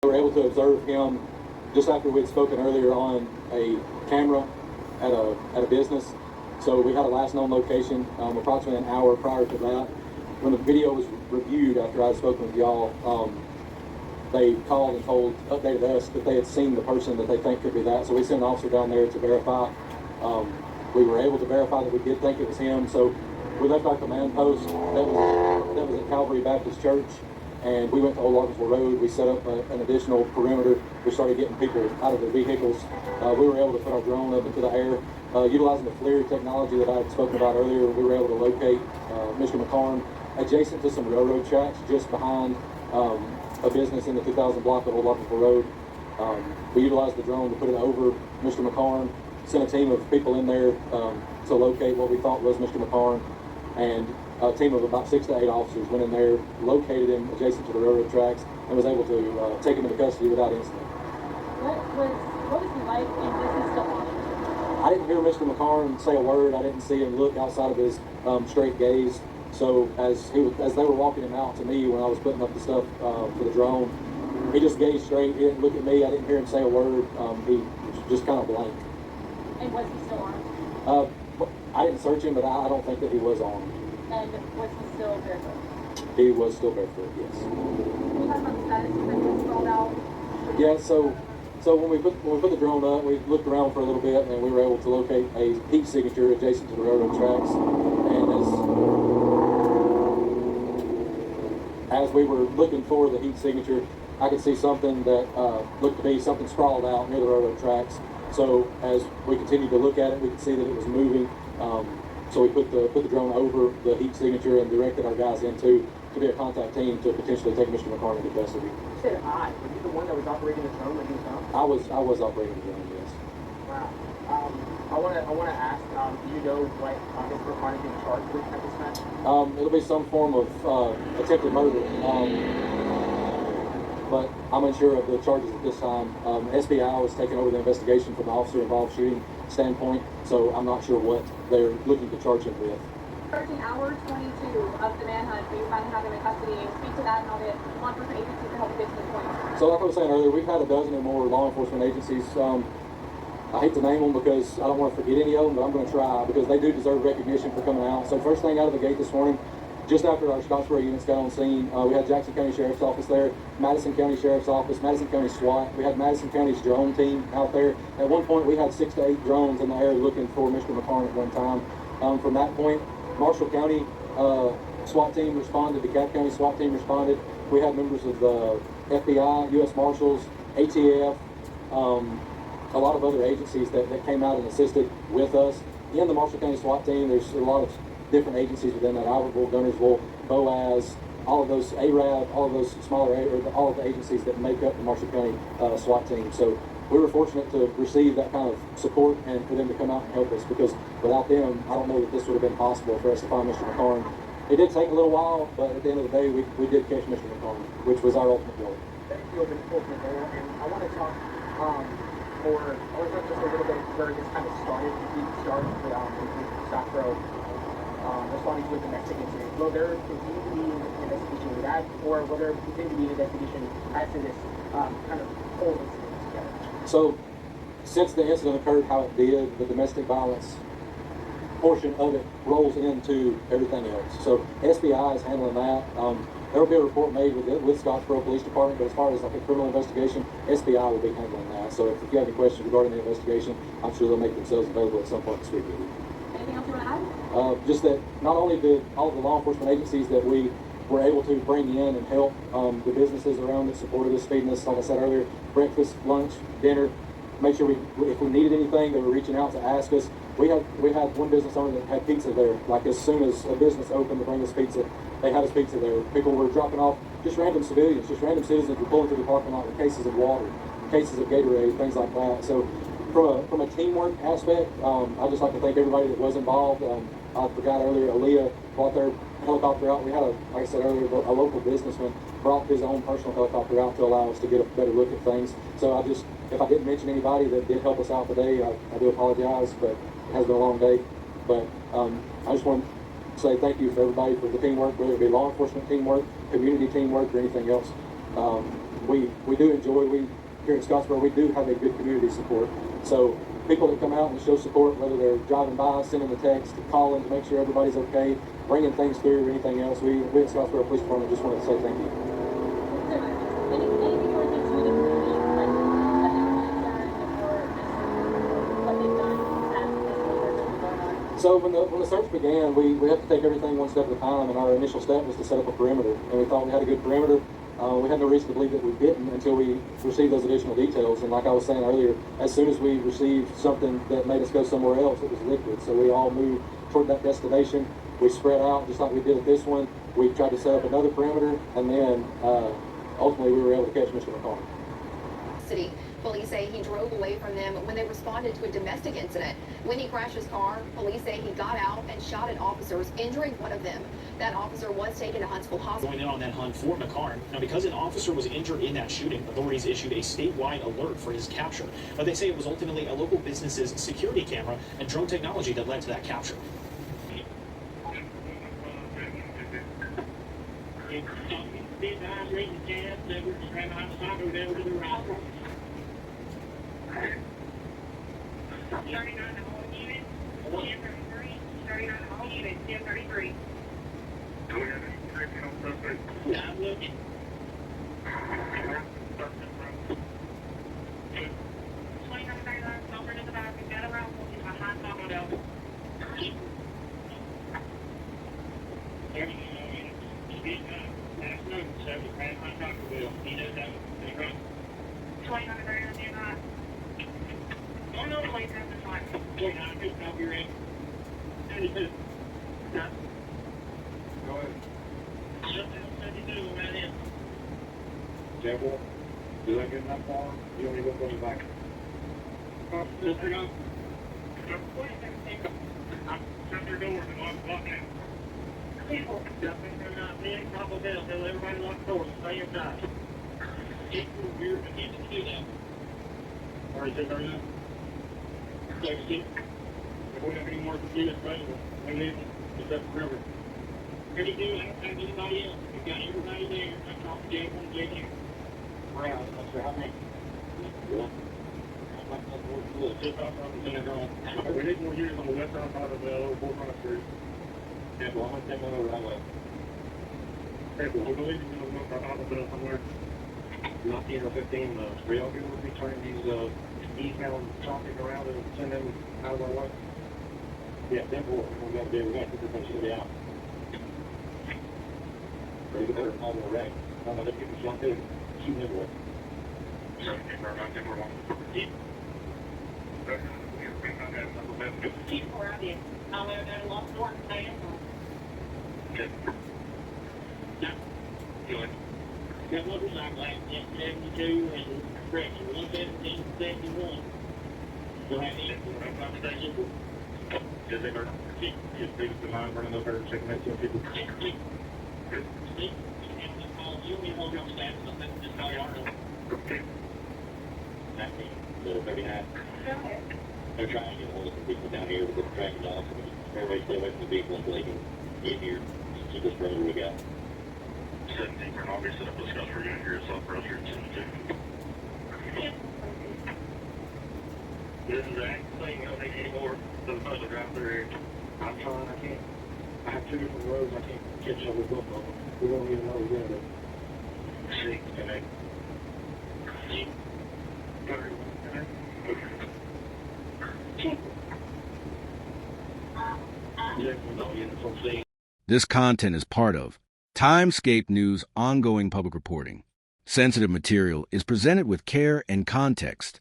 We were able to observe him just after we'd spoken earlier on a camera at a business. So we had a last known location approximately an hour prior to that. When the video was reviewed after I had spoken with y'all, they called and updated us that they had seen the person that they think could be that. So we sent an officer down there to verify. We were able to verify that we did think it was him. So we left our command post that was at Calvary Baptist Church, and we went to Old Larkinsville Road. We set up an additional perimeter. We started getting people out of their vehicles. We were able to put our drone up into the air. Utilizing the FLIR technology that I had spoken about earlier, we were able to locate Mr. McCarn adjacent to some railroad tracks just behind a business in the 2000 block of Old Larkinsville Road. We utilized the drone to put it over Mr. McCarn, sent a team of people in there to locate what we thought was Mr. McCarn, and a team of about 6 to 8 officers went in there, located him adjacent to the railroad tracks, and was able to take him into custody without incident. What was he like, and was he still on? I didn't hear Mr. McCarn say a word. I didn't see him look outside of his straight gaze. So as they were walking him out to me when I was putting up the stuff for the drone, he just gazed straight. He didn't look at me. I didn't hear him say a word. He was just kind of blank. And was he still armed? I didn't search him, but I don't think that he was armed. And was he still barefoot? He was still barefoot, yes. Can you talk about the status of him sprawled out? Yeah, so when we put the drone up, we looked around for a little bit, and we were able to locate a heat signature adjacent to the railroad tracks. And as we were looking for the heat signature, I could see something that looked to be something sprawled out near the railroad tracks. So as we continued to look at it, we could see that it was moving. So we put the drone over the heat signature and directed our guys into to be a contact team to potentially take Mr. McCarn into custody. You said I. Were you the one that was operating the drone when he was found? I was operating the drone, yes. Wow. I want to ask, do you know what Mr. McCarn is being charged with at this time? It'll be some form of attempted murder. But I'm unsure of the charges at this time. SBI was taking over the investigation from the officer-involved shooting standpoint, so I'm not sure what they're looking to charge him with. Approaching hour 22 of the manhunt, we finally have him in custody. Speak to that, and I'll get law enforcement agencies to help you get to this point. So like I was saying earlier, we've had a dozen or more law enforcement agencies. I hate to name them because I don't want to forget any of them, but I'm going to try because they do deserve recognition for coming out. So first thing out of the gate this morning, just after our Scottsboro units got on scene, we had Jackson County Sheriff's Office there, Madison County Sheriff's Office, Madison County SWAT. We had Madison County's drone team out there. At one point, we had 6 to 8 drones in the air looking for Mr. McCarn at one time. From that point, Marshall County SWAT team responded, the DeKalb County SWAT team responded. We had members of the FBI, U.S. Marshals, ATF, a lot of other agencies that came out and assisted with us. In the Marshall County SWAT team, there's a lot of different agencies within that, Albertville, Gunnersville, Boaz, all of those, ARAB, all of those smaller, all of the agencies that make up the Marshall County SWAT team. So we were fortunate to receive that kind of support and for them to come out and help us, because without them, I don't know that this would have been possible for us to find Mr. McCarn. It did take a little while, but at the end of the day, we did catch Mr. McCarn, which was our ultimate goal. Thank you, ultimate goal, and I want to talk more, I want to talk just a little bit where this kind of started. You started with Scottsboro responding to a domestic incident. Will there continue to be an investigation with that, or will there continue to be an investigation as to this kind of whole incident together? So, since the incident occurred how it did, the domestic violence portion of it rolls into everything else. So SBI is handling that. There will be a report made with Scottsboro Police Department, but as far as like a criminal investigation, SBI will be handling that. So if you have any questions regarding the investigation, I'm sure they'll make themselves available at some point this week. Anything else you want to add? Just that not only did all of the law enforcement agencies that we were able to bring in and help the businesses around that supported us, feeding us, like I said earlier, breakfast, lunch, dinner, make sure if we needed anything, they were reaching out to ask us. We had one business owner that had pizza there. Like as soon as a business opened to bring us pizza, they had us pizza there. People were dropping off just random civilians, just random citizens were pulling through the parking lot with cases of water, cases of Gatorade, things like that. So from a teamwork aspect, I'd just like to thank everybody that was involved. I forgot earlier, ALEA brought their helicopter out. We had like I said earlier, a local businessman brought his own personal helicopter out to allow us to get a better look at things. So if I didn't mention anybody that did help us out today, I do apologize, but it has been a long day. But I just want to say thank you for everybody for the teamwork, whether it be law enforcement teamwork, community teamwork, or anything else. we do enjoy, here in Scottsboro, we do have a good community support. So people that come out and show support, whether they're driving by, sending a text, calling to make sure everybody's okay, bringing things through or anything else, we at Scottsboro Police Department just want to say thank you. Anything you want to mention to the community, like that they were concerned or just what they've done as this research has been going on? So when the search began, we had to take everything one step at a time, and our initial step was to set up a perimeter, and we thought we had a good perimeter. We had no reason to believe that we didn't until we received those additional details. And like I was saying earlier, as soon as we received something that made us go somewhere else, it was liquid. So we all moved toward that destination. We spread out just like we did at this one. We tried to set up another perimeter, and then ultimately we were able to catch Mr. McCarn. City police say he drove away from them when they responded to a domestic incident. When he crashed his car, police say he got out and shot at officers, injuring one of them. That officer was taken to Huntsville Hospital. Going in on that hunt for McCarn. Now, because an officer was injured in that shooting, authorities issued a statewide alert for his capture. But they say it was ultimately a local business's security camera and drone technology that led to that capture. I'm looking. Devil, did I get enough far? You want me to go going back? Shut your doors and lock them. People, they're not being Taco Bell. Tell everybody to lock the doors and stay inside. We're attempting to do that. All right, take our enough. If we have any more computers available, we need to set the river. Anything, I don't have anybody else. We've got everybody there. I'm talking to J1, J2. Wow, that's for how many? Yeah. We need more units on the west side of the old 400 Street. Yeah, well, I'm going to take one over that way. Okay, well, we believe you're going to look for Bill somewhere. 19 or 15, are y'all going to be turning these eastbound traffic around and send them out of our way? Yeah, therefore, we're going to do that because they should be out. Or you better call them a wreck. I'm going to get the shot too. Shoot them everywhere. People around here. I'm going to lock the door and stay in. Okay. Good. That motorcycle accident, 72 and correction, 117, 71. Go ahead and conversation. Yes, they are. Just leave it to mine, running over and checking that 250. Good. See? You need to hold your stand, so let's just call you out. Okay. 19, the 39. Go ahead. They're trying to get hold of some people down here with the tracking dogs. Everybody stay away from the vehicle until they can get here. Keep this further we got. 17 for an August, set up a Scottsboro unit here at South Roaster at 72. This is the active thing, you don't need any more than the bus to drive through here. I'm trying, I can't. I have two different roads, I can't catch up with both of them. We don't even know where to. 6 and 8. Yeah, no units on scene. This content is part of Scape News' ongoing public reporting. Sensitive material is presented with care and context.